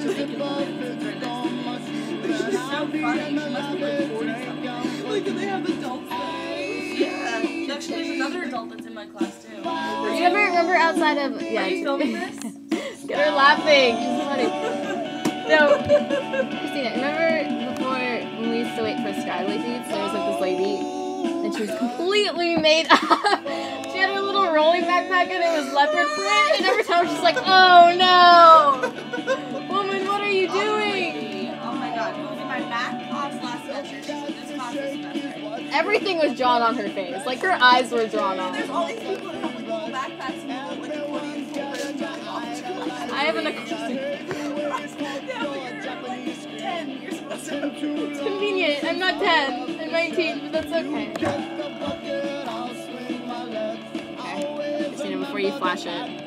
making millions for this. She's so funny. She must be like 40 something. Like, do they have adults there? Yeah. Actually, there's another adult that's in my class too. You remember outside of... Yeah. Are you filming this? Get her laughing. She's funny. No. Christina, remember before when we used to wait for Skyway seats, there was like this lady, and she was completely made up. She had her little rolling backpack and it was leopard print, and every time she's like, oh no! Woman, what are you doing? Oh my god, it was in my math class last semester. She's in this class this semester. Everything was drawn on her face. Like her eyes were drawn on. There's all these people that have like little backpacks and like accordion holders and I have an acoustic. Yeah, but you're like 10. You're supposed to have It's convenient. I'm not 10. I'm 19, but that's okay. Okay. Christina, before you flash it.